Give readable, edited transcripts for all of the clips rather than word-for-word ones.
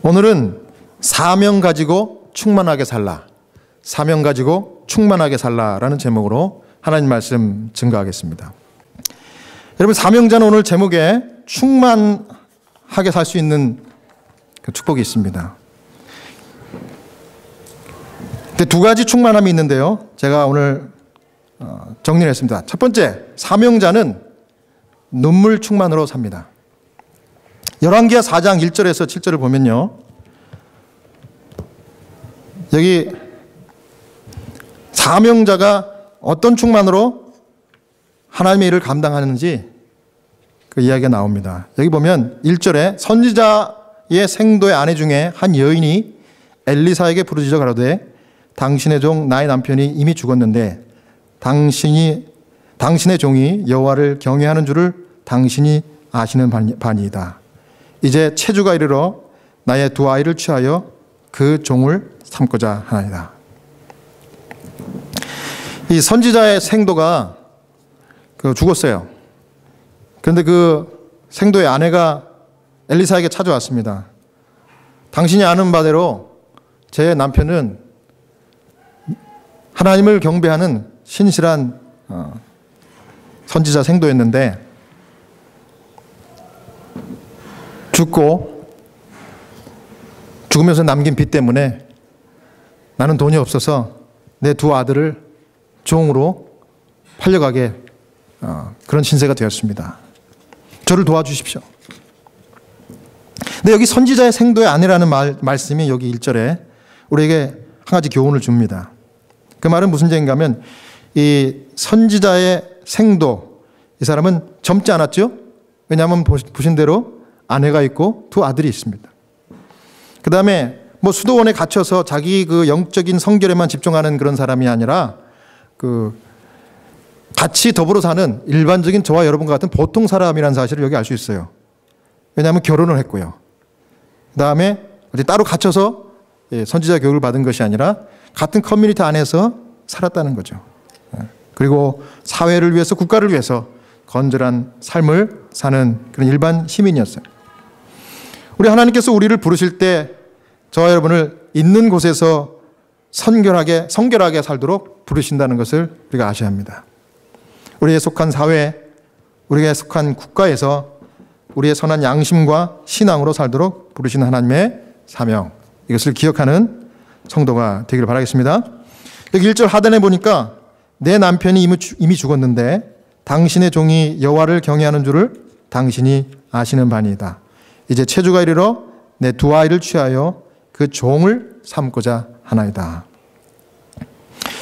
오늘은 사명 가지고 충만하게 살라, 사명 가지고 충만하게 살라라는 제목으로 하나님 말씀 증거하겠습니다. 여러분, 사명자는 오늘 제목에 충만하게 살 수 있는 그 축복이 있습니다. 근데 두 가지 충만함이 있는데요, 제가 오늘 정리를 했습니다. 첫 번째, 사명자는 눈물 충만으로 삽니다. 열왕기하 4장 1절에서 7절을 보면요, 여기 사명자가 어떤 충만으로 하나님의 일을 감당하는지 그 이야기가 나옵니다. 여기 보면 1절에 선지자의 생도의 아내 중에 한 여인이 엘리사에게 부르짖어 가로되 당신의 종 나의 남편이 이미 죽었는데 당신의 종이 여호와를 경외하는 줄을 당신이 아시는 바니이다. 이제 체주가 이르러 나의 두 아이를 취하여 그 종을 삼고자 하나이다. 이 선지자의 생도가 죽었어요. 그런데 그 생도의 아내가 엘리사에게 찾아왔습니다. 당신이 아는 바대로 제 남편은 하나님을 경배하는 신실한 선지자 생도였는데 죽으면서 남긴 빚 때문에 나는 돈이 없어서 내 두 아들을 종으로 팔려가게 그런 신세가 되었습니다. 저를 도와주십시오. 근데 여기 선지자의 생도의 아내라는 말씀이 여기 1절에 우리에게 한 가지 교훈을 줍니다. 그 말은 무슨 얘기인가 하면 이 선지자의 생도, 이 사람은 젊지 않았죠? 왜냐하면 보신 대로 아내가 있고 두 아들이 있습니다. 그 다음에 수도원에 갇혀서 자기 그 영적인 성결에만 집중하는 그런 사람이 아니라 같이 더불어 사는 일반적인 저와 여러분과 같은 보통 사람이라는 사실을 여기 알 수 있어요. 왜냐하면 결혼을 했고요. 그 다음에 어디 따로 갇혀서 선지자 교육을 받은 것이 아니라 같은 커뮤니티 안에서 살았다는 거죠. 그리고 사회를 위해서, 국가를 위해서 건전한 삶을 사는 그런 일반 시민이었어요. 우리 하나님께서 우리를 부르실 때 저와 여러분을 있는 곳에서 성결하게 살도록 부르신다는 것을 우리가 아셔야 합니다. 우리에 속한 사회, 우리에 속한 국가에서 우리의 선한 양심과 신앙으로 살도록 부르신 하나님의 사명, 이것을 기억하는 성도가 되기를 바라겠습니다. 여기 1절 하단에 보니까 내 남편이 이미 죽었는데 당신의 종이 여호와를 경외하는 줄을 당신이 아시는 바니이다. 이제 체주가 이르러 내 두 아이를 취하여 그 종을 삼고자 하나이다.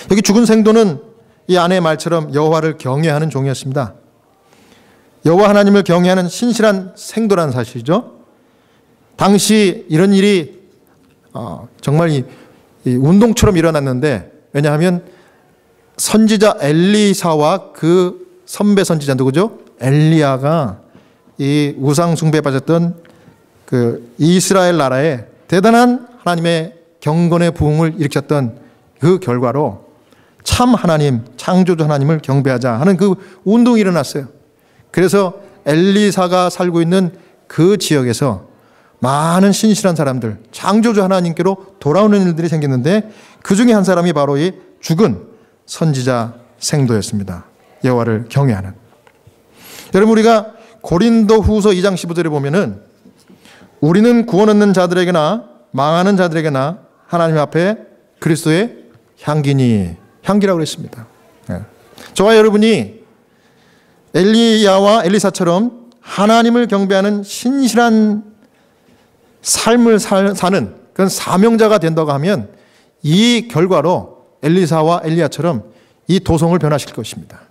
여기 죽은 생도는 이 아내의 말처럼 여호와를 경외하는 종이었습니다. 여호와 하나님을 경외하는 신실한 생도라는 사실이죠. 당시 이런 일이 정말 이 운동처럼 일어났는데, 왜냐하면 선지자 엘리사와 그 선배 선지자 누구죠? 엘리야가 이 우상 숭배에 빠졌던 그 이스라엘 나라에 대단한 하나님의 경건의 부흥을 일으켰던 그 결과로 참 하나님, 창조주 하나님을 경배하자 하는 그 운동이 일어났어요. 그래서 엘리사가 살고 있는 그 지역에서 많은 신실한 사람들, 창조주 하나님께로 돌아오는 일들이 생겼는데 그 중에 한 사람이 바로 이 죽은 선지자 생도였습니다. 여호와를 경외하는. 여러분, 우리가 고린도후서 2장 15절에 보면은 우리는 구원 얻는 자들에게나 망하는 자들에게나 하나님 앞에 그리스도의 향기니, 향기라고 그랬습니다. 저와 여러분이 엘리야와 엘리사처럼 하나님을 경배하는 신실한 삶을 사는 그런 사명자가 된다고 하면 이 결과로 엘리사와 엘리야처럼 이 도성을 변화시킬 것입니다.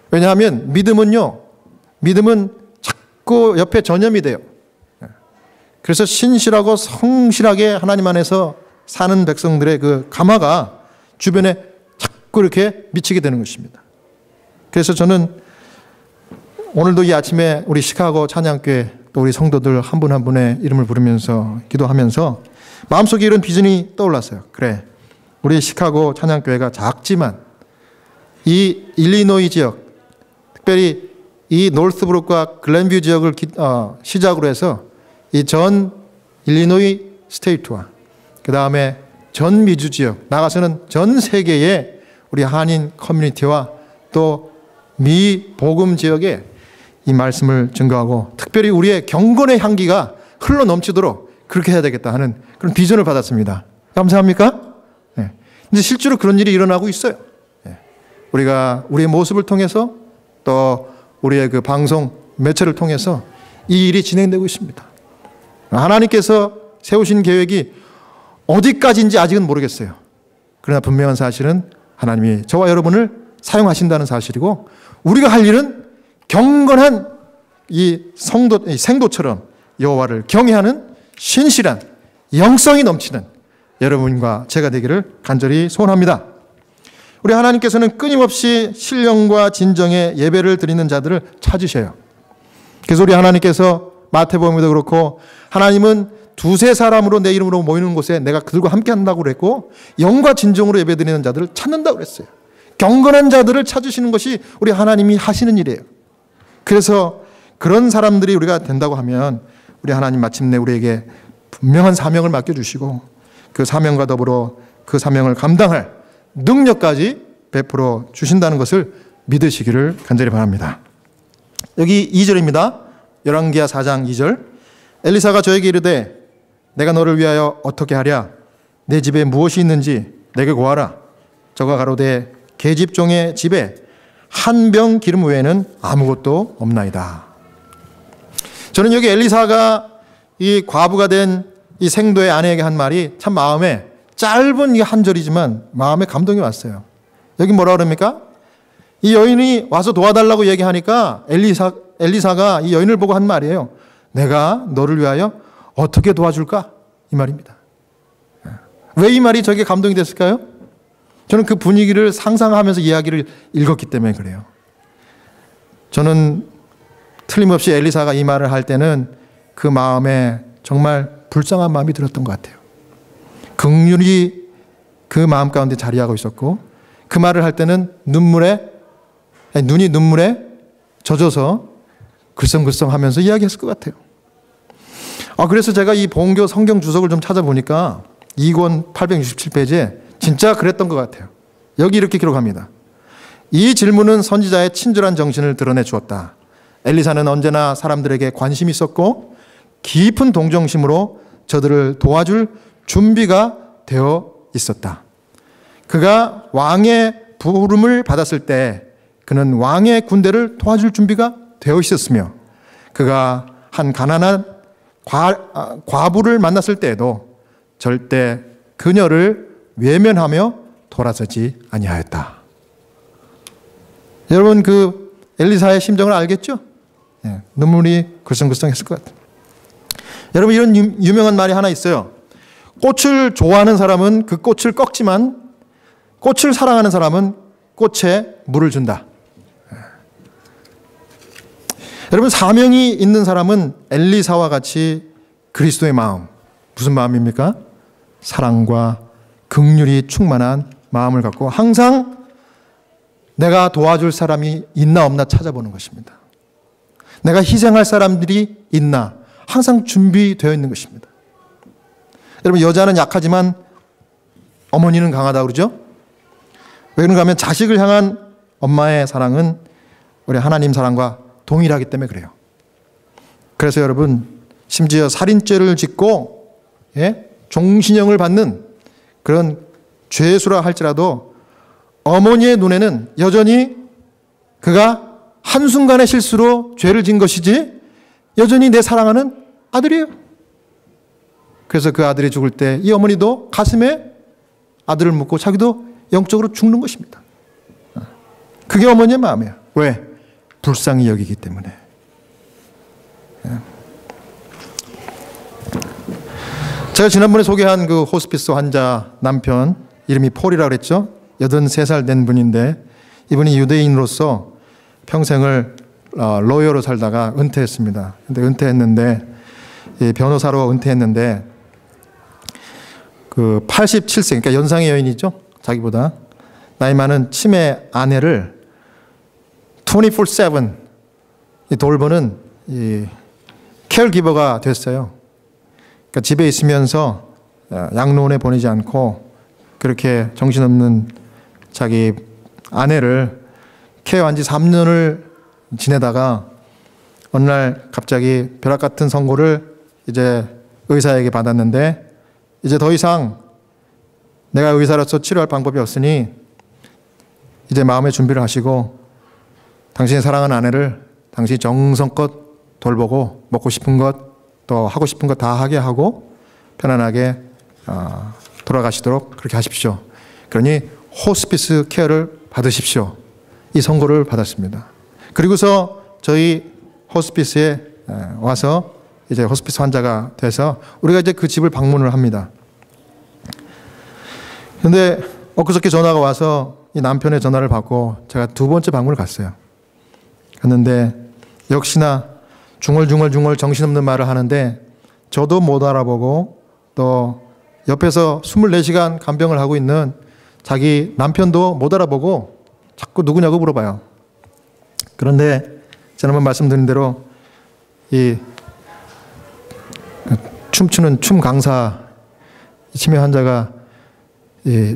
왜냐하면 믿음은 자꾸 옆에 전염이 돼요. 그래서 신실하고 성실하게 하나님 안에서 사는 백성들의 그 감화가 주변에 자꾸 이렇게 미치게 되는 것입니다. 그래서 저는 오늘도 이 아침에 우리 시카고 찬양교회 또 우리 성도들 한 분 한 분의 이름을 부르면서 기도하면서 마음속에 이런 비전이 떠올랐어요. 그래, 우리 시카고 찬양교회가 작지만 이 일리노이 지역, 특별히 이 노스브룩과 글렌뷰 지역을 시작으로 해서 이 전 일리노이 스테이트와 그 다음에 전 미주 지역, 나가서는 전 세계의 우리 한인 커뮤니티와 또 미 복음 지역에 이 말씀을 증거하고 특별히 우리의 경건의 향기가 흘러 넘치도록 그렇게 해야 되겠다 하는 그런 비전을 받았습니다. 감사합니까? 네. 이제 실제로 그런 일이 일어나고 있어요. 네. 우리가 우리의 모습을 통해서 또 우리의 그 방송 매체를 통해서 이 일이 진행되고 있습니다. 하나님께서 세우신 계획이 어디까지인지 아직은 모르겠어요. 그러나 분명한 사실은 하나님이 저와 여러분을 사용하신다는 사실이고 우리가 할 일은 경건한 이 생도처럼 여호와를 경외하는 신실한 영성이 넘치는 여러분과 제가 되기를 간절히 소원합니다. 우리 하나님께서는 끊임없이 신령과 진정의 예배를 드리는 자들을 찾으셔요. 그래서 우리 하나님께서 마태복음에도 그렇고 하나님은 두세 사람으로 내 이름으로 모이는 곳에 내가 그들과 함께 한다고 그랬고 영과 진정으로 예배드리는 자들을 찾는다고 그랬어요. 경건한 자들을 찾으시는 것이 우리 하나님이 하시는 일이에요. 그래서 그런 사람들이 우리가 된다고 하면 우리 하나님 마침내 우리에게 분명한 사명을 맡겨주시고 그 사명과 더불어 그 사명을 감당할 능력까지 베풀어 주신다는 것을 믿으시기를 간절히 바랍니다. 여기 2절입니다. 열왕기하 4장 2절. 엘리사가 저에게 이르되 내가 너를 위하여 어떻게 하랴? 내 집에 무엇이 있는지 내게 고하라. 저가 가로되 계집종의 집에 한 병 기름 외에는 아무것도 없나이다. 저는 여기 엘리사가 이 과부가 된 이 생도의 아내에게 한 말이 참 마음에 짧은 이 한 절이지만 마음에 감동이 왔어요. 여기 뭐라 그럽니까? 이 여인이 와서 도와달라고 얘기하니까 엘리사가 이 여인을 보고 한 말이에요. 내가 너를 위하여 어떻게 도와줄까? 이 말입니다. 왜 이 말이 저에게 감동이 됐을까요? 저는 그 분위기를 상상하면서 이야기를 읽었기 때문에 그래요. 저는 틀림없이 엘리사가 이 말을 할 때는 그 마음에 정말 불쌍한 마음이 들었던 것 같아요. 긍휼이 그 마음 가운데 자리하고 있었고 그 말을 할 때는 눈이 눈물에 젖어서 글썽글썽하면서 이야기했을 것 같아요. 그래서 제가 이 본교 성경 주석을 좀 찾아보니까 2권 867페이지에 진짜 그랬던 것 같아요. 여기 이렇게 기록합니다. 이 질문은 선지자의 친절한 정신을 드러내 주었다. 엘리사는 언제나 사람들에게 관심이 있었고 깊은 동정심으로 저들을 도와줄 준비가 되어 있었다. 그가 왕의 부름을 받았을 때 그는 왕의 군대를 도와줄 준비가 되어 있었으며 그가 한 가난한 과부를 만났을 때에도 절대 그녀를 외면하며 돌아서지 아니하였다. 여러분 그 엘리사의 심정을 알겠죠? 눈물이 글썽글썽했을 것 같아요. 여러분 이런 유명한 말이 하나 있어요. 꽃을 좋아하는 사람은 그 꽃을 꺾지만 꽃을 사랑하는 사람은 꽃에 물을 준다. 여러분 사명이 있는 사람은 엘리사와 같이 그리스도의 마음, 무슨 마음입니까? 사랑과 긍휼이 충만한 마음을 갖고 항상 내가 도와줄 사람이 있나 없나 찾아보는 것입니다. 내가 희생할 사람들이 있나 항상 준비되어 있는 것입니다. 여러분 여자는 약하지만 어머니는 강하다고 그러죠? 왜 그런가 하면 자식을 향한 엄마의 사랑은 우리 하나님 사랑과 동일하기 때문에 그래요. 그래서 여러분 심지어 살인죄를 짓고 종신형을 받는 그런 죄수라 할지라도 어머니의 눈에는 여전히 그가 한순간의 실수로 죄를 진 것이지 여전히 내 사랑하는 아들이에요. 그래서 그 아들이 죽을 때 이 어머니도 가슴에 아들을 묻고 자기도 영적으로 죽는 것입니다. 그게 어머니의 마음이에요. 왜? 불쌍히 여기기 때문에. 제가 지난번에 소개한 그 호스피스 환자 남편 이름이 폴이라고 그랬죠. 83살 된 분인데 이분이 유대인으로서 평생을 로여로 살다가 은퇴했습니다. 근데 은퇴했는데 변호사로 은퇴했는데 그 87세 그러니까 연상의 여인이죠. 자기보다 나이 많은 치매 아내를 24/7 돌보는 이 케어기버가 됐어요. 그러니까 집에 있으면서 양로원에 보내지 않고 그렇게 정신없는 자기 아내를 케어한 지 3년을 지내다가 어느 날 갑자기 벼락 같은 선고를 이제 의사에게 받았는데 이제 더 이상 내가 의사로서 치료할 방법이 없으니 이제 마음의 준비를 하시고 당신이 사랑하는 아내를 당신이 정성껏 돌보고 먹고 싶은 것 또 하고 싶은 것 다 하게 하고 편안하게 돌아가시도록 그렇게 하십시오. 그러니 호스피스 케어를 받으십시오. 이 선고를 받았습니다. 그리고서 저희 호스피스에 와서 이제 호스피스 환자가 돼서 우리가 이제 그 집을 방문을 합니다. 그런데 엊그저께 전화가 와서 이 남편의 전화를 받고 제가 2번째 방문을 갔어요. 갔는데 역시나 중얼중얼 정신없는 말을 하는데 저도 못 알아보고 또 옆에서 24시간 간병을 하고 있는 자기 남편도 못 알아보고 자꾸 누구냐고 물어봐요. 그런데 지난번 말씀드린 대로 이 춤추는 춤 강사 치매 환자가 이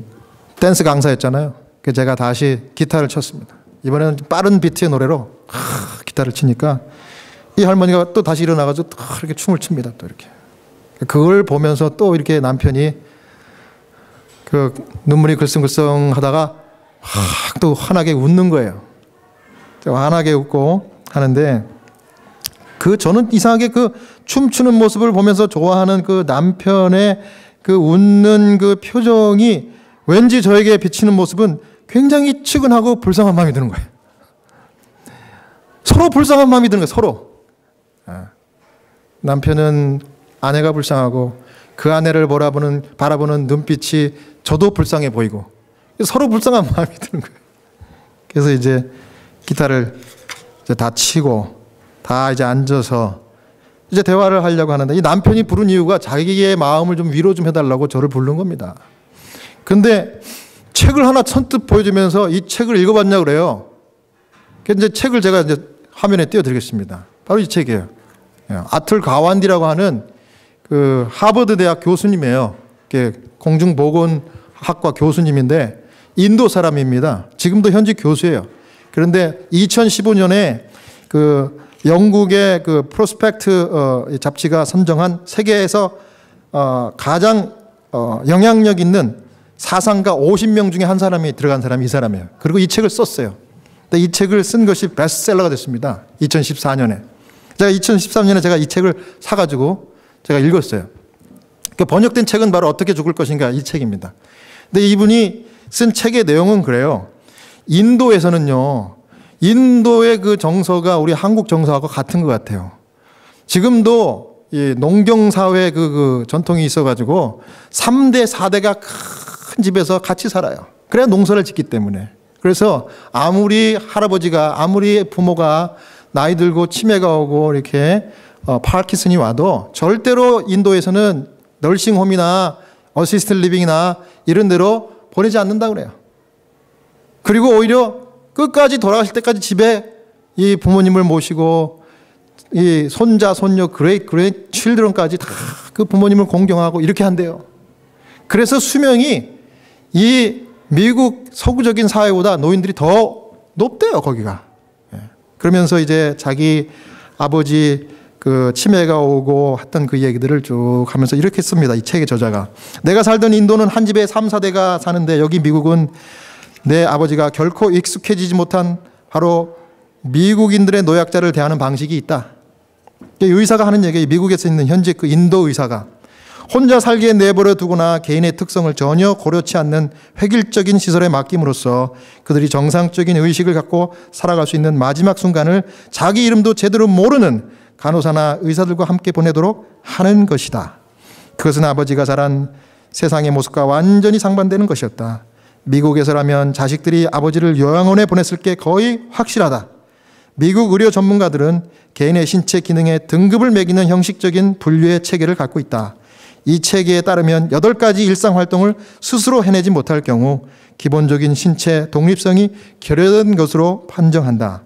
댄스 강사였잖아요. 그래서 제가 다시 기타를 쳤습니다. 이번에는 빠른 비트의 노래로 기타를 치니까 이 할머니가 또 다시 일어나가지고 또 이렇게 춤을 춥니다. 또 이렇게. 그걸 보면서 또 이렇게 남편이 그 눈물이 글썽글썽 하다가 또 환하게 웃는 거예요. 환하게 웃고 하는데 저는 이상하게 그 춤추는 모습을 보면서 좋아하는 그 남편의 그 웃는 그 표정이 왠지 저에게 비치는 모습은 굉장히 측은하고 불쌍한 마음이 드는 거예요. 서로 불쌍한 마음이 드는 거예요. 서로. 남편은 아내가 불쌍하고 그 아내를 바라보는 눈빛이 저도 불쌍해 보이고 서로 불쌍한 마음이 드는 거예요. 그래서 이제 기타를 이제 다 치고 다 이제 앉아서 이제 대화를 하려고 하는데 이 남편이 부른 이유가 자기의 마음을 좀 위로 좀 해달라고 저를 부른 겁니다. 근데 책을 하나 선뜻 보여주면서 이 책을 읽어봤냐 그래요. 그래서 이제 책을 제가 이제 화면에 띄워드리겠습니다. 바로 이 책이에요. 아틀 가완디라고 하는 그 하버드 대학 교수님이에요. 공중보건학과 교수님인데 인도 사람입니다. 지금도 현직 교수예요. 그런데 2015년에 그 영국의 그 프로스펙트 잡지가 선정한 세계에서 가장 영향력 있는 사상가 50명 중에 한 사람이 들어간 사람이 이 사람이에요. 그리고 이 책을 썼어요. 근데 이 책을 쓴 것이 베스트셀러가 됐습니다. 2014년에. 제가 2013년에 제가 이 책을 사가지고 제가 읽었어요. 그 번역된 책은 바로 어떻게 죽을 것인가 이 책입니다. 근데 이분이 쓴 책의 내용은 그래요. 인도에서는요, 인도의 그 정서가 우리 한국 정서하고 같은 것 같아요. 지금도 이 농경사회 그 전통이 있어가지고 3대, 4대가 큰 집에서 같이 살아요. 그래야 농사를 짓기 때문에. 그래서 아무리 할아버지가, 아무리 부모가 나이 들고 치매가 오고 이렇게 파킨슨이 와도 절대로 인도에서는 널싱홈이나 어시스트 리빙이나 이런 데로 보내지 않는다 그래요. 그리고 오히려 끝까지 돌아가실 때까지 집에 이 부모님을 모시고 이 손자, 손녀, 그레이트 칠드런까지 다 그 부모님을 공경하고 이렇게 한대요. 그래서 수명이 이 미국 서구적인 사회보다 노인들이 더 높대요, 거기가. 그러면서 이제 자기 아버지 그 치매가 오고 했던 그 얘기들을 쭉 하면서 이렇게 씁니다. 이 책의 저자가. 내가 살던 인도는 한 집에 3, 4대가 사는데 여기 미국은 내 아버지가 결코 익숙해지지 못한 바로 미국인들의 노약자를 대하는 방식이 있다. 의사가 하는 얘기예요. 미국에서 있는 현재 그 인도 의사가. 혼자 살기에 내버려 두거나 개인의 특성을 전혀 고려치 않는 획일적인 시설에 맡김으로써 그들이 정상적인 의식을 갖고 살아갈 수 있는 마지막 순간을 자기 이름도 제대로 모르는 간호사나 의사들과 함께 보내도록 하는 것이다. 그것은 아버지가 자란 세상의 모습과 완전히 상반되는 것이었다. 미국에서라면 자식들이 아버지를 요양원에 보냈을 게 거의 확실하다. 미국 의료 전문가들은 개인의 신체 기능에 등급을 매기는 형식적인 분류의 체계를 갖고 있다. 이 체계에 따르면 8가지 일상활동을 스스로 해내지 못할 경우 기본적인 신체 독립성이 결여된 것으로 판정한다.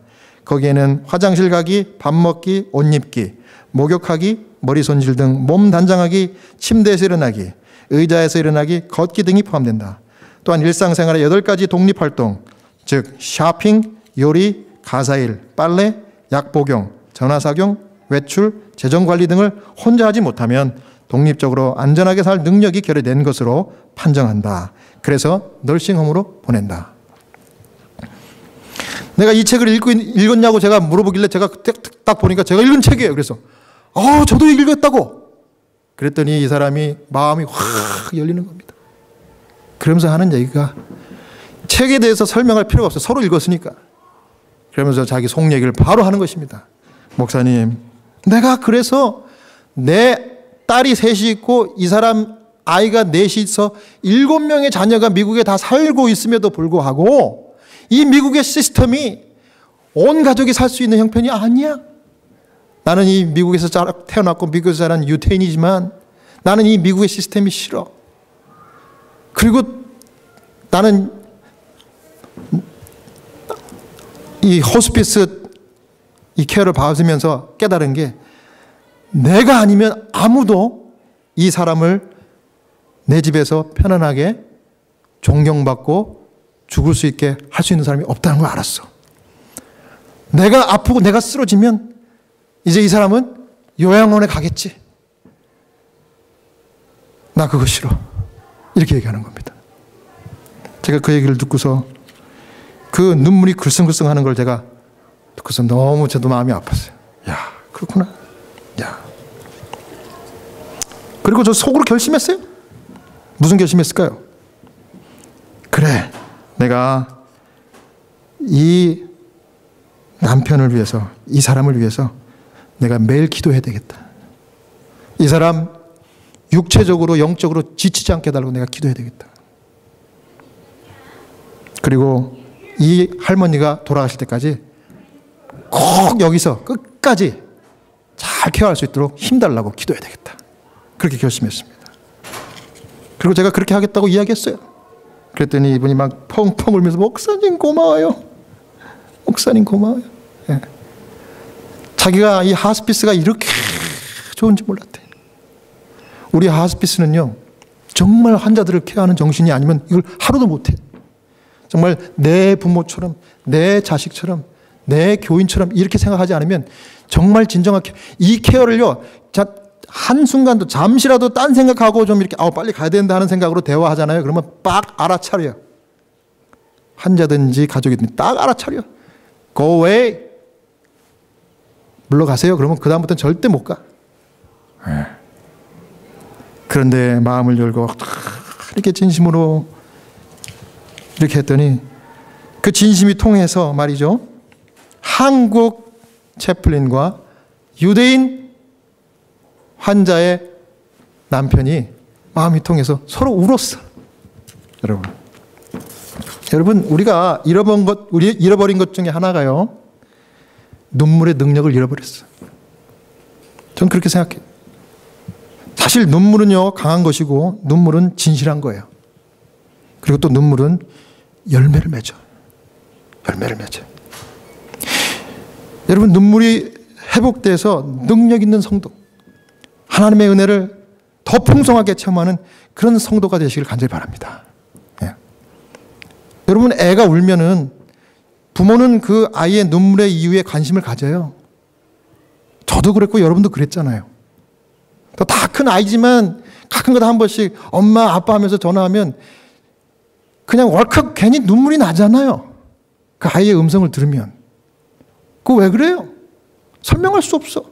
거기에는 화장실 가기, 밥 먹기, 옷 입기, 목욕하기, 머리 손질 등 몸 단장하기, 침대에서 일어나기, 의자에서 일어나기, 걷기 등이 포함된다. 또한 일상생활의 8가지 독립활동, 즉 쇼핑, 요리, 가사일, 빨래, 약 복용, 전화사용, 외출, 재정관리 등을 혼자 하지 못하면 독립적으로 안전하게 살 능력이 결여된 것으로 판정한다. 그래서 널싱홈으로 보낸다. 내가 이 책을 읽었냐고 제가 물어보길래 제가 딱 보니까 제가 읽은 책이에요. 그래서 저도 읽었다고. 그랬더니 이 사람이 마음이 확 열리는 겁니다. 그러면서 하는 얘기가 책에 대해서 설명할 필요가 없어요. 서로 읽었으니까. 그러면서 자기 속 얘기를 바로 하는 것입니다. 목사님, 내가 그래서 내 딸이 셋이 있고 이 사람 아이가 넷이 있어 7명의 자녀가 미국에 다 살고 있음에도 불구하고 이 미국의 시스템이 온 가족이 살 수 있는 형편이 아니야. 나는 이 미국에서 태어났고 미국에서 자란 유태인이지만 나는 이 미국의 시스템이 싫어. 그리고 나는 이 호스피스 이 케어를 받으면서 깨달은 게 내가 아니면 아무도 이 사람을 내 집에서 편안하게 존경받고 죽을 수 있게 할 수 있는 사람이 없다는 걸 알았어. 내가 아프고 내가 쓰러지면 이제 이 사람은 요양원에 가겠지. 나 그거 싫어. 이렇게 얘기하는 겁니다. 제가 그 얘기를 듣고서 그 눈물이 글썽글썽 하는 걸 제가 듣고서 너무 저도 마음이 아팠어요. 야, 그렇구나. 야. 그리고 저 속으로 결심했어요. 무슨 결심했을까요? 그래, 내가 이 남편을 위해서, 이 사람을 위해서 내가 매일 기도해야 되겠다. 이 사람 육체적으로 영적으로 지치지 않게 해달라고 내가 기도해야 되겠다. 그리고 이 할머니가 돌아가실 때까지 꼭 여기서 끝까지 잘 케어할 수 있도록 힘달라고 기도해야 되겠다. 그렇게 결심했습니다. 그리고 제가 그렇게 하겠다고 이야기했어요. 그랬더니 이분이 막 펑펑 울면서 목사님 고마워요. 목사님 고마워요. 네. 자기가 이 하스피스가 이렇게 좋은지 몰랐대. 우리 하스피스는요, 정말 환자들을 케어하는 정신이 아니면 이걸 하루도 못해. 정말 내 부모처럼, 내 자식처럼, 내 교인처럼 이렇게 생각하지 않으면 정말 진정하게 이 케어를요, 한순간도 잠시라도 딴 생각하고 좀 이렇게 빨리 가야 된다 하는 생각으로 대화하잖아요. 그러면 빡 알아차려요. 환자든지 가족이든지 딱 알아차려. Go away. 물러가세요. 그러면 그 다음부터는 절대 못 가. 그런데 마음을 열고 이렇게 진심으로 이렇게 했더니 그 진심이 통해서 말이죠. 한국 채플린과 유대인 환자의 남편이 마음이 통해서 서로 울었어. 여러분, 우리가 잃어버린 것 중에 하나가요, 눈물의 능력을 잃어버렸어. 전 그렇게 생각해요. 사실 눈물은요, 강한 것이고 눈물은 진실한 거예요. 그리고 또 눈물은 열매를 맺어. 열매를 맺어. 여러분, 눈물이 회복돼서 능력 있는 성도, 하나님의 은혜를 더 풍성하게 체험하는 그런 성도가 되시길 간절히 바랍니다. 예. 여러분, 애가 울면은 부모는 그 아이의 눈물의 이유에 관심을 가져요. 저도 그랬고 여러분도 그랬잖아요. 더 다 큰 아이지만 가끔가다 한 번씩 엄마 아빠 하면서 전화하면 그냥 월컥 괜히 눈물이 나잖아요. 그 아이의 음성을 들으면. 그거 왜 그래요? 설명할 수 없어.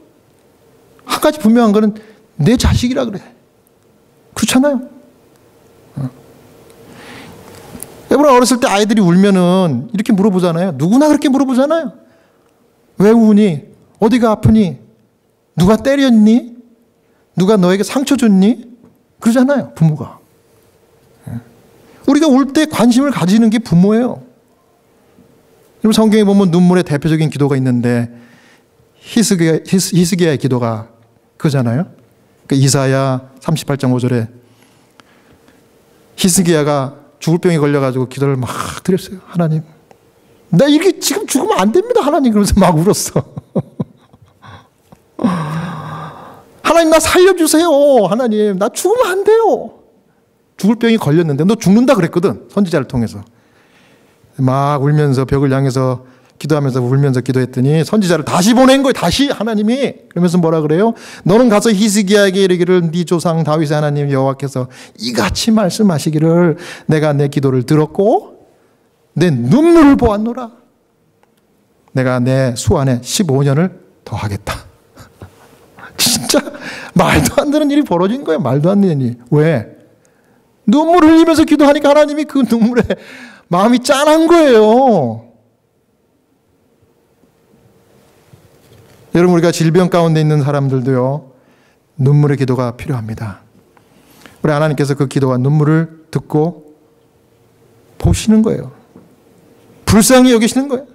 한 가지 분명한 거는 내 자식이라 그래. 그렇잖아요. 여러분, 어렸을 때 아이들이 울면은 이렇게 물어보잖아요. 누구나 그렇게 물어보잖아요. 왜 우니? 어디가 아프니? 누가 때렸니? 누가 너에게 상처 줬니? 그러잖아요, 부모가. 우리가 울 때 관심을 가지는 게 부모예요. 여러분, 성경에 보면 눈물의 대표적인 기도가 있는데 히스기야의 기도가 그잖아요. 그 이사야 38장 5절에 히스기야가 죽을 병에 걸려가지고 기도를 막 드렸어요. 하나님, 나 이렇게 지금 죽으면 안 됩니다, 하나님. 그러면서 막 울었어. 하나님, 나 살려주세요. 하나님, 나 죽으면 안 돼요. 죽을 병이 걸렸는데 너 죽는다 그랬거든, 선지자를 통해서. 막 울면서 벽을 향해서 기도하면서 울면서 기도했더니 선지자를 다시 보낸 거예요. 다시 하나님이. 그러면서 뭐라 그래요? 너는 가서 히스기야에게 이르기를 네 조상 다윗의 하나님 여호와께서 이같이 말씀하시기를 내가 내 기도를 들었고 내 눈물을 보았노라. 내가 내 수 안에 15년을 더하겠다. 진짜 말도 안 되는 일이 벌어진 거예요. 말도 안 되는 일. 왜? 눈물을 흘리면서 기도하니까 하나님이 그 눈물에 마음이 짠한 거예요. 여러분, 우리가 질병 가운데 있는 사람들도요, 눈물의 기도가 필요합니다. 우리 하나님께서 그 기도와 눈물을 듣고 보시는 거예요. 불쌍히 여기시는 거예요.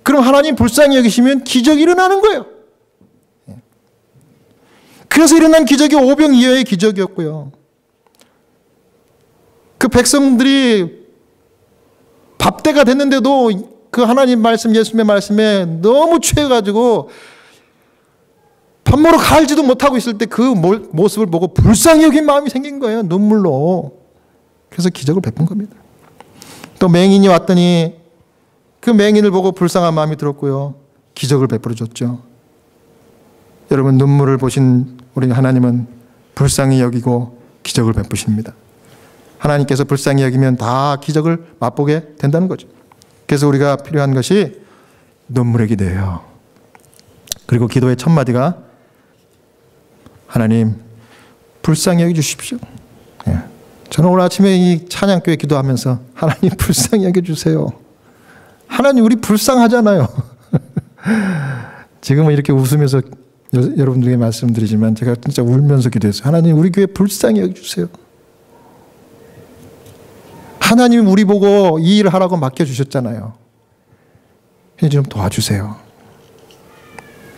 그럼 하나님 불쌍히 여기시면 기적이 일어나는 거예요. 그래서 일어난 기적이 오병이어의 기적이었고요. 그 백성들이 밥때가 됐는데도 그 하나님 말씀, 예수님의 말씀에 너무 취해가지고 밥 먹으러 갈지도 못하고 있을 때 그 모습을 보고 불쌍히 여긴 마음이 생긴 거예요. 눈물로. 그래서 기적을 베푼 겁니다. 또 맹인이 왔더니 그 맹인을 보고 불쌍한 마음이 들었고요. 기적을 베풀어 줬죠. 여러분, 눈물을 보신 우리 하나님은 불쌍히 여기고 기적을 베푸십니다. 하나님께서 불쌍히 여기면 다 기적을 맛보게 된다는 거죠. 그래서 우리가 필요한 것이 눈물의 기도예요. 그리고 기도의 첫 마디가 하나님 불쌍히 여겨 주십시오. 저는 오늘 아침에 이 찬양교회 기도하면서 하나님 불쌍히 여겨 주세요. 하나님 우리 불쌍하잖아요. 지금은 이렇게 웃으면서 여러분들에게 말씀드리지만 제가 진짜 울면서 기도했어요. 하나님 우리 교회 불쌍히 여겨 주세요. 하나님 우리 보고 이 일을 하라고 맡겨주셨잖아요. 이제 좀 도와주세요.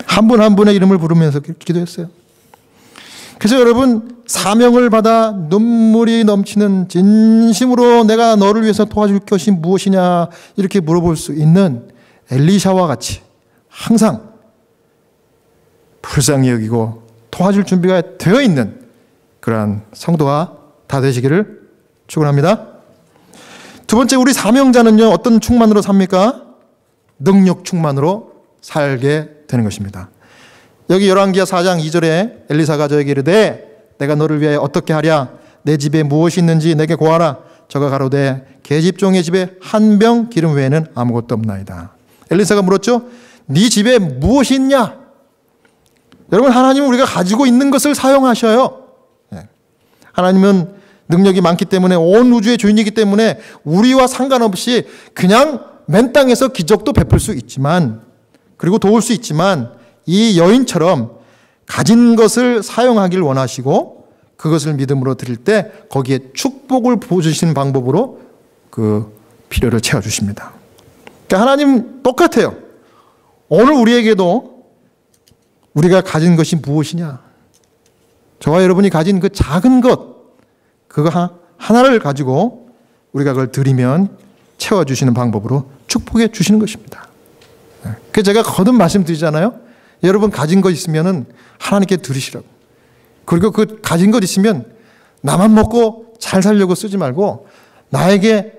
한 분 한 분의 이름을 부르면서 기도했어요. 그래서 여러분, 사명을 받아 눈물이 넘치는 진심으로 내가 너를 위해서 도와줄 것이 무엇이냐 이렇게 물어볼 수 있는 엘리샤와 같이 항상 불쌍히 여기고 도와줄 준비가 되어 있는 그러한 성도가 다 되시기를 축원합니다. 두 번째, 우리 사명자는요, 어떤 충만으로 삽니까? 능력 충만으로 살게 되는 것입니다. 여기 열왕기하 4장 2절에 엘리사가 저에게 이르되 내가 너를 위하여 어떻게 하랴? 내 집에 무엇이 있는지 내게 고하라. 저가 가로되 계집종의 집에 한 병 기름 외에는 아무것도 없나이다. 엘리사가 물었죠. 네 집에 무엇이 있냐? 여러분, 하나님은 우리가 가지고 있는 것을 사용하셔요. 하나님은 능력이 많기 때문에 온 우주의 주인이기 때문에 우리와 상관없이 그냥 맨 땅에서 기적도 베풀 수 있지만, 그리고 도울 수 있지만, 이 여인처럼 가진 것을 사용하길 원하시고 그것을 믿음으로 드릴 때 거기에 축복을 부어주시는 방법으로 그 필요를 채워주십니다. 그러니까 하나님 똑같아요. 오늘 우리에게도 우리가 가진 것이 무엇이냐, 저와 여러분이 가진 그 작은 것, 그거 하나를 가지고 우리가 그걸 드리면 채워주시는 방법으로 축복해 주시는 것입니다. 그래서 제가 거듭 말씀드리잖아요. 여러분 가진 것 있으면 하나님께 드리시라고. 그리고 그 가진 것 있으면 나만 먹고 잘 살려고 쓰지 말고 나에게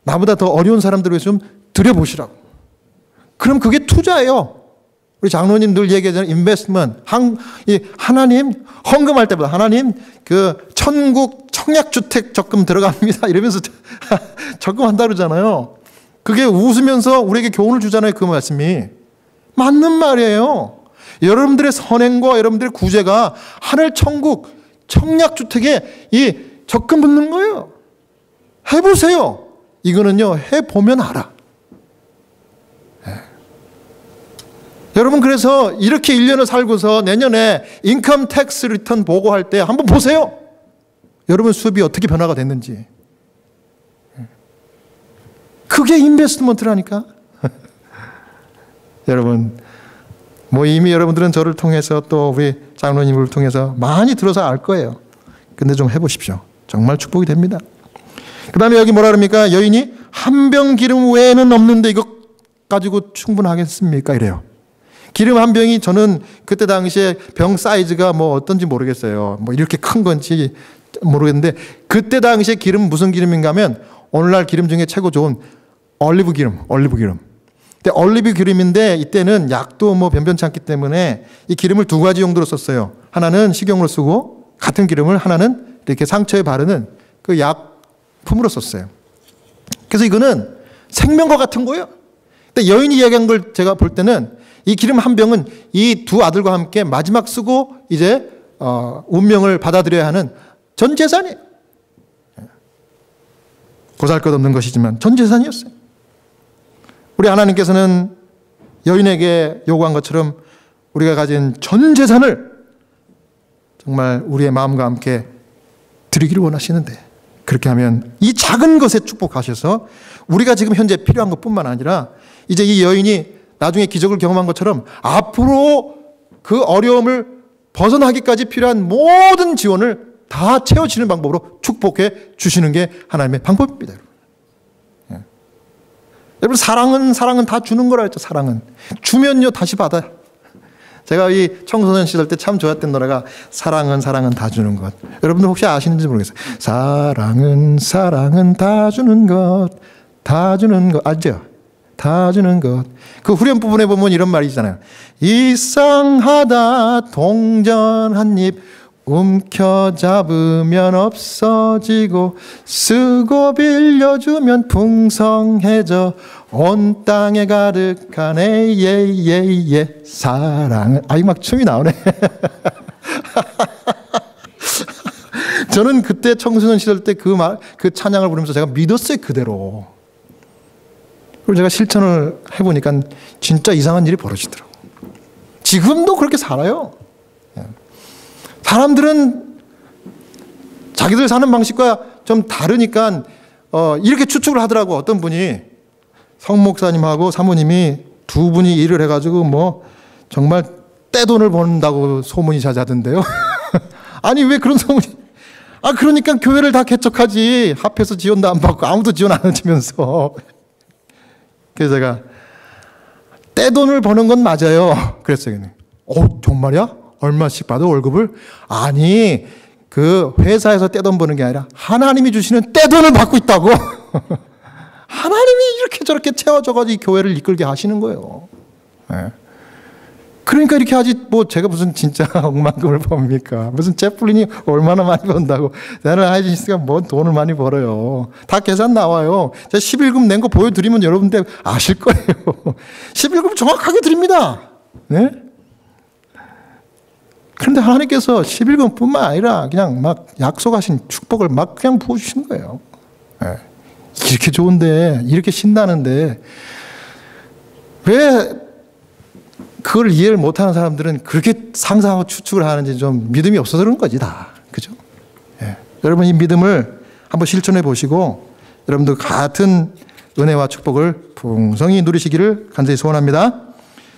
나보다 더 어려운 사람들을 위해서 좀 드려보시라고. 그럼 그게 투자예요. 우리 장로님 늘 얘기하잖아요. 인베스트먼트. 하나님 헌금할 때보다 하나님 그 천국 청약주택 적금 들어갑니다 이러면서 적금한다 그러잖아요. 그게 웃으면서 우리에게 교훈을 주잖아요. 그 말씀이 맞는 말이에요. 여러분들의 선행과 여러분들의 구제가 하늘 천국 청약주택에 이 적금 붙는 거예요. 해보세요. 이거는요, 해보면 알아. 여러분, 그래서 이렇게 1년을 살고서 내년에 인컴 텍스 리턴 보고할 때 한번 보세요. 여러분 수입이 어떻게 변화가 됐는지. 그게 인베스트먼트라니까. 여러분, 뭐 이미 여러분들은 저를 통해서 또 우리 장로님을 통해서 많이 들어서 알 거예요. 근데 좀 해보십시오. 정말 축복이 됩니다. 그 다음에 여기 뭐라 그럽니까? 여인이 한 병 기름 외에는 없는데 이거 가지고 충분하겠습니까? 이래요. 기름 한 병이 저는 그때 당시에 병 사이즈가 뭐 어떤지 모르겠어요. 뭐 이렇게 큰 건지 모르겠는데 그때 당시에 기름 무슨 기름인가 하면 오늘날 기름 중에 최고 좋은 올리브 기름. 근데 올리브 기름인데 이때는 약도 뭐 변변치 않기 때문에 이 기름을 두 가지 용도로 썼어요. 하나는 식용으로 쓰고 같은 기름을 하나는 이렇게 상처에 바르는 그 약품으로 썼어요. 그래서 이거는 생명과 같은 거예요. 근데 여인이 이야기한 걸 제가 볼 때는 이 기름 한 병은 이 두 아들과 함께 마지막 쓰고 이제 운명을 받아들여야 하는 전 재산이에요. 보잘것없는 것이지만 전 재산이었어요. 우리 하나님께서는 여인에게 요구한 것처럼 우리가 가진 전 재산을 정말 우리의 마음과 함께 드리기를 원하시는데 그렇게 하면 이 작은 것에 축복하셔서 우리가 지금 현재 필요한 것뿐만 아니라 이제 이 여인이 나중에 기적을 경험한 것처럼 앞으로 그 어려움을 벗어나기까지 필요한 모든 지원을 다 채워지는 방법으로 축복해 주시는 게 하나님의 방법입니다. 여러분 사랑은 다 주는 거라 했죠. 사랑은 주면요 다시 받아요. 제가 이 청소년 시절 때 참 좋았던 노래가 사랑은 다 주는 것. 여러분들 혹시 아시는지 모르겠어요. 사랑은 다 주는 것, 다 주는 것 알죠? 다 주는 것. 그 후렴 부분에 보면 이런 말이 있잖아요. 이상하다 동전 한 입 움켜잡으면 없어지고 쓰고 빌려주면 풍성해져 온 땅에 가득하네 예예예 사랑은 막 춤이 나오네. 저는 그때 청소년 시절 때 그 찬양을 부르면서 제가 믿었어요. 그대로. 그리고 제가 실천을 해보니까 진짜 이상한 일이 벌어지더라고요. 지금도 그렇게 살아요. 사람들은 자기들 사는 방식과 좀 다르니까 이렇게 추측을 하더라고. 어떤 분이 성목사님하고 사모님이 두 분이 일을 해가지고 뭐 정말 떼돈을 번다고 소문이 자자던데요. 아니 왜 그런 소문이? 그러니까 교회를 다 개척하지. 합해서 지원도 안 받고 아무도 지원 안 해주면서. 그래서 제가 떼돈을 버는 건 맞아요. 그랬어요. 정말이야? 얼마씩 받아 월급을? 아니 그 회사에서 떼돈 버는 게 아니라 하나님이 주시는 떼돈을 받고 있다고. 하나님이 이렇게 저렇게 채워줘가지고 이 교회를 이끌게 하시는 거예요. 네. 그러니까 이렇게 하지 뭐 제가 무슨 진짜 억만금을 법니까? 무슨 채플린이 얼마나 많이 번다고. 나는 하이진스가 뭔 돈을 많이 벌어요. 다 계산 나와요. 제가 11금 낸 거 보여드리면 여러분들 아실 거예요. 11금 정확하게 드립니다. 네? 그런데 하나님께서 11금뿐만 아니라 그냥 막 약속하신 축복을 막 그냥 부어주시는 거예요. 네. 이렇게 좋은데 이렇게 신나는데 왜 그걸 이해를 못하는 사람들은 그렇게 상상하고 추측을 하는지 좀 믿음이 없어서 그런 거지 다. 그죠? 예. 여러분 이 믿음을 한번 실천해 보시고 여러분들 같은 은혜와 축복을 풍성히 누리시기를 간절히 소원합니다.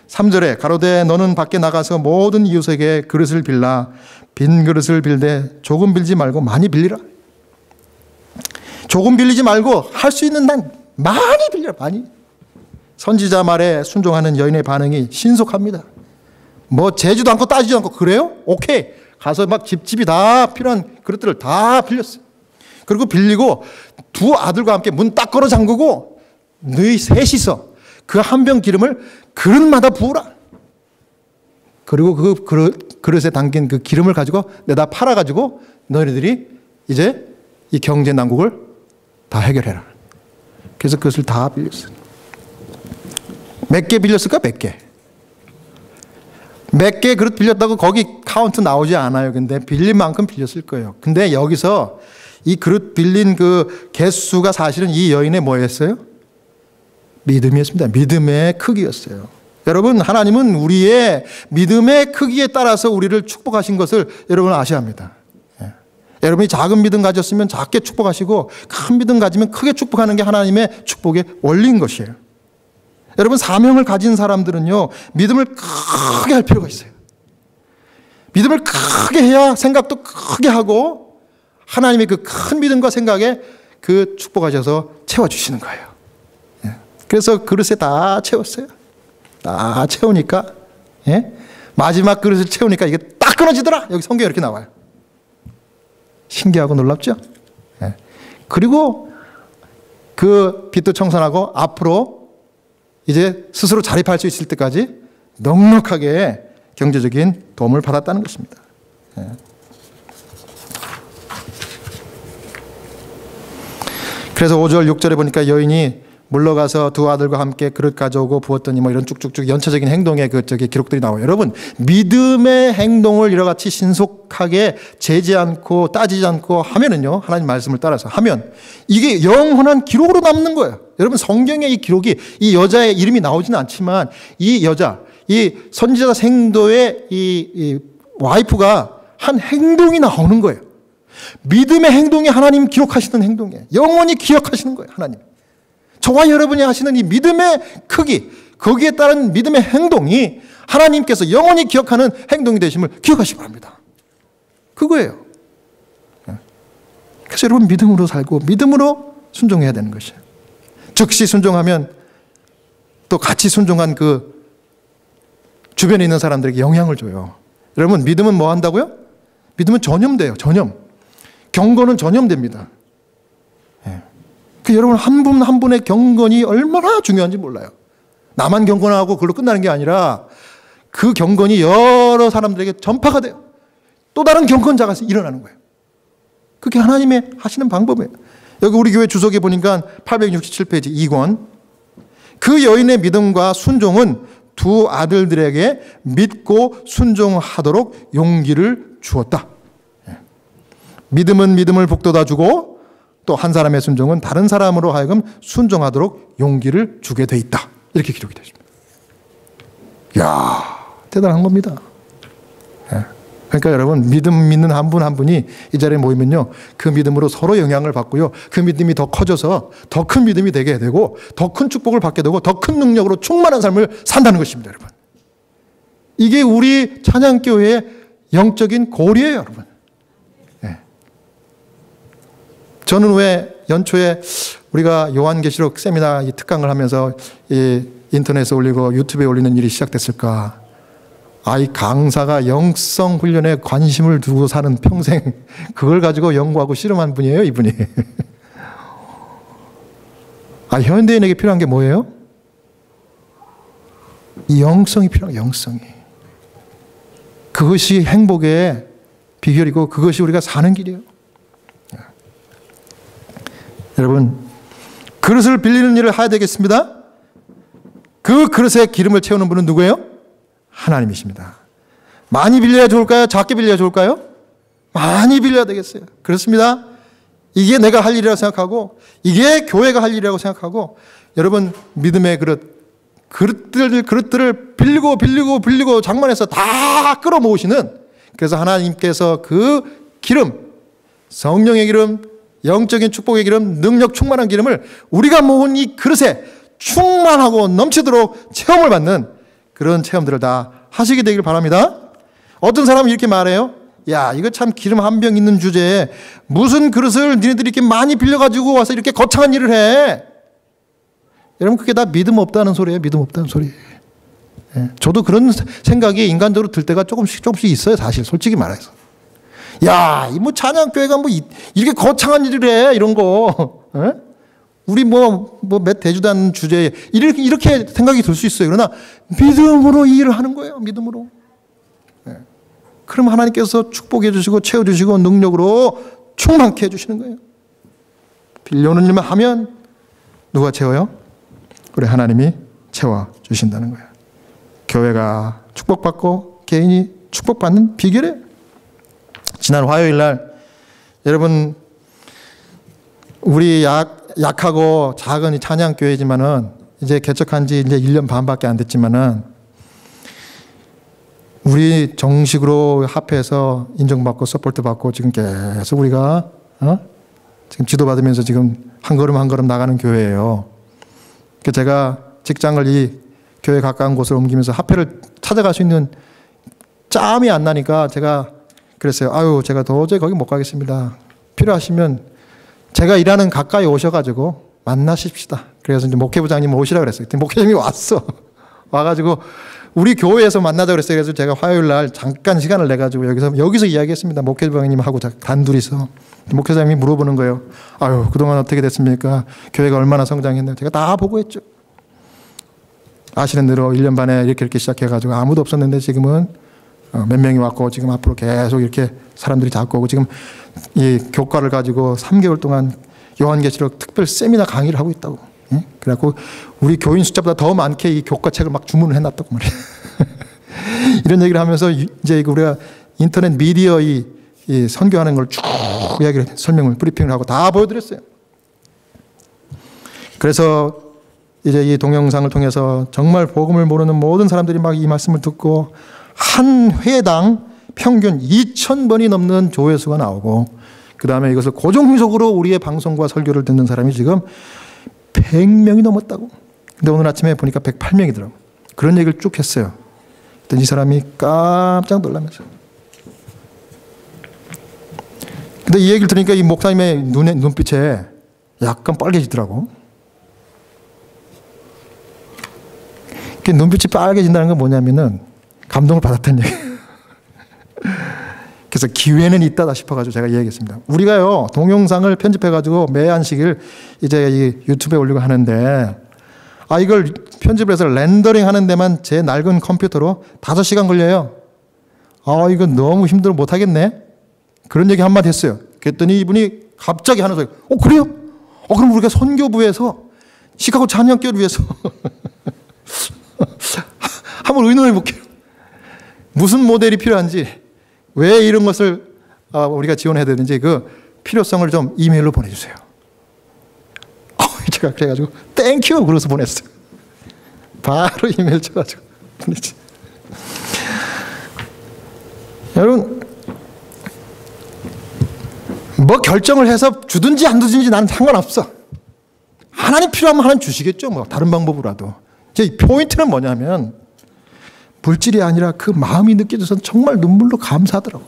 3절에 가로되 너는 밖에 나가서 모든 이웃에게 그릇을 빌라 빈 그릇을 빌되 조금 빌지 말고 많이 빌리라. 조금 빌리지 말고 할 수 있는 난 많이 빌려라. 많이. 선지자 말에 순종하는 여인의 반응이 신속합니다. 뭐 재지도 않고 따지지도 않고 그래요? 오케이. 가서 막 집집이 다 필요한 그릇들을 다 빌렸어요. 그리고 빌리고 두 아들과 함께 문 딱 걸어 잠그고 너희 셋이서 그 한 병 기름을 그릇마다 부으라. 그리고 그 그릇에 담긴 그 기름을 가지고 내다 팔아가지고 너희들이 이제 이 경제 난국을 다 해결해라. 그래서 그것을 다 빌렸어요. 몇 개 빌렸을까? 몇 개. 몇 개 그릇 빌렸다고 거기 카운트 나오지 않아요. 근데 빌린 만큼 빌렸을 거예요. 근데 여기서 이 그릇 빌린 그 개수가 사실은 이 여인의 뭐였어요? 믿음이었습니다. 믿음의 크기였어요. 여러분 하나님은 우리의 믿음의 크기에 따라서 우리를 축복하신 것을 여러분 아셔야 합니다. 여러분이 작은 믿음 가졌으면 작게 축복하시고 큰 믿음 가지면 크게 축복하는 게 하나님의 축복의 원리인 것이에요. 여러분 사명을 가진 사람들은요 믿음을 크게 할 필요가 있어요. 믿음을 크게 해야 생각도 크게 하고 하나님의 그 큰 믿음과 생각에 그 축복하셔서 채워주시는 거예요. 그래서 그릇에 다 채웠어요. 다 채우니까, 마지막 그릇을 채우니까 이게 딱 끊어지더라. 여기 성경에 이렇게 나와요. 신기하고 놀랍죠? 그리고 그 빚도 청산하고 앞으로 이제 스스로 자립할 수 있을 때까지 넉넉하게 경제적인 도움을 받았다는 것입니다. 그래서 5절, 6절에 보니까 여인이 물러가서 두 아들과 함께 그릇 가져오고 부었더니 뭐 이런 쭉쭉쭉 연차적인 행동의 기록들이 나와요. 여러분, 믿음의 행동을 이와같이 신속하게 재지 않고 따지지 않고 하면은요, 하나님 말씀을 따라서 하면 이게 영원한 기록으로 남는 거예요. 여러분, 성경에 이 기록이 이 여자의 이름이 나오지는 않지만 이 여자, 이 선지자 생도의 이 와이프가 한 행동이 나오는 거예요. 믿음의 행동이 하나님 기록하시는 행동이에요. 영원히 기억하시는 거예요, 하나님. 저와 여러분이 하시는 이 믿음의 크기, 거기에 따른 믿음의 행동이 하나님께서 영원히 기억하는 행동이 되심을 기억하시기 바랍니다. 그거예요. 그래서 여러분, 믿음으로 살고 믿음으로 순종해야 되는 것이에요. 즉시 순종하면 또 같이 순종한 그 주변에 있는 사람들에게 영향을 줘요. 여러분, 믿음은 뭐 한다고요? 믿음은 전염돼요. 전염. 경건은 전염됩니다. 여러분, 한 분 한 분의 경건이 얼마나 중요한지 몰라요. 나만 경건하고 그걸로 끝나는 게 아니라 그 경건이 여러 사람들에게 전파가 돼요. 또 다른 경건자가 일어나는 거예요. 그게 하나님의 하시는 방법이에요. 여기 우리 교회 주석에 보니까 867페이지 2권. 그 여인의 믿음과 순종은 두 아들들에게 믿고 순종하도록 용기를 주었다. 믿음은 믿음을 북돋아주고 또 한 사람의 순종은 다른 사람으로 하여금 순종하도록 용기를 주게 돼 있다. 이렇게 기록이 되십니다. 이야, 대단한 겁니다. 그러니까 여러분, 믿음 믿는 한 분 한 분이 이 자리에 모이면요, 그 믿음으로 서로 영향을 받고요, 그 믿음이 더 커져서 더 큰 믿음이 되게 되고 더 큰 축복을 받게 되고 더 큰 능력으로 충만한 삶을 산다는 것입니다. 여러분, 이게 우리 찬양교회의 영적인 고리예요. 여러분, 저는 왜 연초에 우리가 요한계시록 세미나 특강을 하면서 인터넷에 올리고 유튜브에 올리는 일이 시작됐을까? 이 강사가 영성 훈련에 관심을 두고 사는 평생 그걸 가지고 연구하고 실험한 분이에요, 이분이. 현대인에게 필요한 게 뭐예요? 이 영성이 필요한 거예요, 영성이. 그것이 행복의 비결이고 그것이 우리가 사는 길이에요. 여러분, 그릇을 빌리는 일을 해야 되겠습니다. 그 그릇에 기름을 채우는 분은 누구예요? 하나님이십니다. 많이 빌려야 좋을까요? 작게 빌려야 좋을까요? 많이 빌려야 되겠어요. 그렇습니다. 이게 내가 할 일이라고 생각하고 이게 교회가 할 일이라고 생각하고 여러분, 믿음의 그릇들을 빌리고 장만해서 다 끌어모으시는, 그래서 하나님께서 그 기름, 성령의 기름, 영적인 축복의 기름, 능력 충만한 기름을 우리가 모은 이 그릇에 충만하고 넘치도록 체험을 받는 그런 체험들을 다 하시게 되길 바랍니다. 어떤 사람은 이렇게 말해요. 야, 이거 참 기름 한 병 있는 주제에 무슨 그릇을 니네들이 이렇게 많이 빌려가지고 와서 이렇게 거창한 일을 해. 여러분, 그게 다 믿음 없다는 소리예요. 믿음 없다는 소리. 저도 그런 생각이 인간적으로 들 때가 조금씩 있어요. 사실 솔직히 말해서. 야, 이 뭐 찬양교회가 뭐 이렇게 거창한 일을 해, 이런 거. 우리 몇 대주도 않는 주제에 이렇게 생각이 들 수 있어요. 그러나 믿음으로 이 일을 하는 거예요. 믿음으로. 그럼 하나님께서 축복해 주시고 채워주시고 능력으로 충만케 해주시는 거예요. 빌려오는 일만 하면 누가 채워요? 우리 하나님이 채워주신다는 거예요. 교회가 축복받고 개인이 축복받는 비결이에요. 지난 화요일 날 여러분, 우리 약하고 작은 이 찬양교회지만은 이제 개척한 지 이제 1년 반밖에 안 됐지만은 우리 정식으로 합해서 인정받고 서포트 받고 지금 계속 우리가 지금 지도받으면서 지금 한 걸음 한 걸음 나가는 교회예요. 제가 직장을 이 교회 가까운 곳으로 옮기면서 합회를 찾아갈 수 있는 짬이 안 나니까 제가 그랬어요. 제가 도저히 거기 못 가겠습니다. 필요하시면 제가 일하는 가까이 오셔가지고 만나십시다. 그래서 이제 목회부장님 오시라 그랬어요. 목회장님이 왔어. 와가지고 우리 교회에서 만나자 그랬어요. 그래서 제가 화요일 날 잠깐 시간을 내가지고 여기서 이야기했습니다. 목회부장님하고 단둘이서. 목회장님이 물어보는 거예요. 아유, 그동안 어떻게 됐습니까? 교회가 얼마나 성장했나요? 제가 다 보고했죠. 아시는 대로 1년 반에 이렇게 시작해가지고 아무도 없었는데 지금은 몇 명이 왔고 지금 앞으로 계속 이렇게 사람들이 자꾸 오고 지금 이 교과를 가지고 3개월 동안 요한계시록 특별 세미나 강의를 하고 있다고. 그래갖고 우리 교인 숫자보다 더 많게 이 교과책을 막 주문을 해놨다고 말이에요. 이런 얘기를 하면서 이제 우리가 인터넷 미디어 이 선교하는 걸 쭉 이야기를 설명을 브리핑을 하고 다 보여드렸어요. 그래서 이제 이 동영상을 통해서 정말 복음을 모르는 모든 사람들이 막 이 말씀을 듣고 한 회당 평균 2,000번이 넘는 조회수가 나오고 그 다음에 이것을 고정적으로 우리의 방송과 설교를 듣는 사람이 지금 100명이 넘었다고. 근데 오늘 아침에 보니까 108명이더라고. 그런 얘기를 쭉 했어요. 그랬더니 이 사람이 깜짝 놀라면서. 근데 이 얘기를 들으니까 이 목사님의 눈빛에 약간 빨개지더라고. 눈빛이 빨개진다는 건 뭐냐면은 감동을 받았다는 얘기예요. 그래서 기회는 있다 싶어가지고 제가 얘기했습니다. 우리가요, 동영상을 편집해가지고 매 안식일 이제 이 유튜브에 올리고 하는데, 이걸 편집을 해서 렌더링 하는 데만 제 낡은 컴퓨터로 5시간 걸려요. 이건 너무 힘들어 못하겠네. 그런 얘기 한마디 했어요. 그랬더니 이분이 갑자기 하는 소리, 그래요? 그럼 우리가 선교부에서 시카고 찬양교를 위해서 한번 의논해 볼게요. 무슨 모델이 필요한지, 왜 이런 것을 우리가 지원해야 되는지 그 필요성을 좀 이메일로 보내주세요. 제가 그래가지고 땡큐 그래서 보냈어요. 바로 이메일 쳐가지고 보냈지. 여러분, 뭐 결정을 해서 주든지 안 주든지 나는 상관없어. 하나님 필요하면 하나님 주시겠죠. 뭐 다른 방법으로라도. 이 포인트는 뭐냐면 물질이 아니라 그 마음이 느껴져서 정말 눈물로 감사하더라고.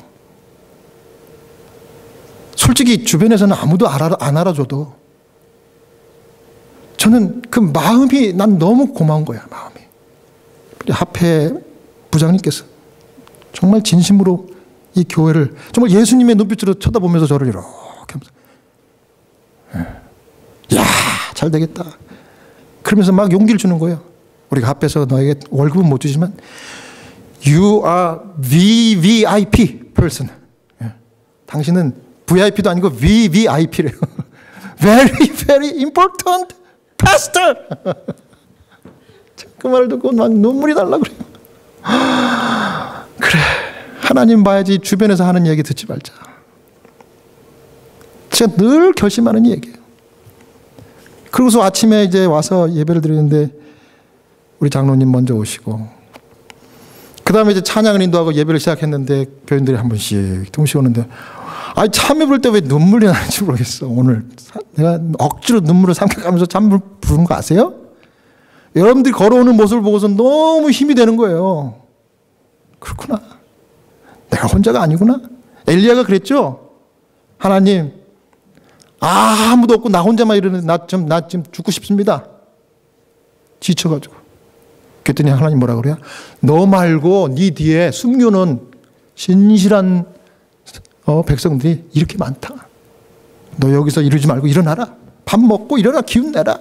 솔직히 주변에서는 아무도 안 알아줘도 저는 그 마음이 난 너무 고마운 거야. 마음이. 우리 하페 부장님께서 정말 진심으로 이 교회를 정말 예수님의 눈빛으로 쳐다보면서 저를 이렇게 하면서 야, 잘 되겠다. 그러면서 막 용기를 주는 거예요. 우리가 앞에서 너에게 월급은 못 주지만 You are VVIP person. 당신은 VIP도 아니고 VVIP래요. Very very important pastor. 그 말을 듣고 막 눈물이 날라 그래요. 그래, 하나님 봐야지 주변에서 하는 얘기 듣지 말자. 제가 늘 결심하는 얘기예요. 그러고서 아침에 이제 와서 예배를 드리는데 우리 장로님 먼저 오시고 그 다음에 이제 찬양을 인도하고 예배를 시작했는데 교인들이 한 분씩 오는데 참여 부를 때 왜 눈물이 나는지 모르겠어. 오늘 내가 억지로 눈물을 삼켜가면서 참을 부른 거 아세요? 여러분들이 걸어오는 모습을 보고서 너무 힘이 되는 거예요. 그렇구나. 내가 혼자가 아니구나. 엘리야가 그랬죠. 하나님, 아무도 없고 나 혼자만 이러는데 나 지금 죽고 싶습니다. 지쳐가지고. 그랬더니 하나님 뭐라 그래요? 너 말고 네 뒤에 숨겨놓은 신실한 백성들이 이렇게 많다. 너 여기서 이러지 말고 일어나라. 밥 먹고 일어나 기운 내라.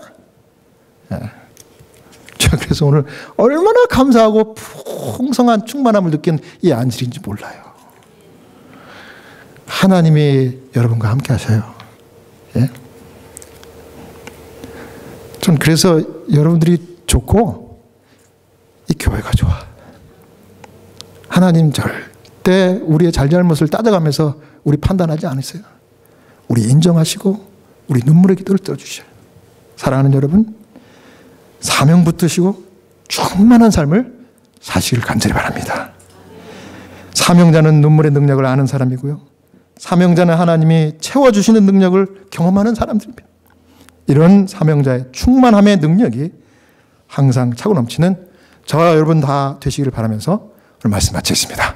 제가 그래서 오늘 얼마나 감사하고 풍성한 충만함을 느낀 이 안식일인지 몰라요. 하나님이 여러분과 함께 하셔요. 예? 전 그래서 여러분들이 좋고 이 교회가 좋아. 하나님 절대 우리의 잘잘못을 따져가면서 우리 판단하지 않으세요. 우리 인정하시고 우리 눈물의 기도를 들어주셔요. 사랑하는 여러분, 사명 붙드시고 충만한 삶을 사시길 간절히 바랍니다. 사명자는 눈물의 능력을 아는 사람이고요. 사명자는 하나님이 채워주시는 능력을 경험하는 사람들입니다. 이런 사명자의 충만함의 능력이 항상 차고 넘치는 저와 여러분 다 되시기를 바라면서 오늘 말씀 마치겠습니다.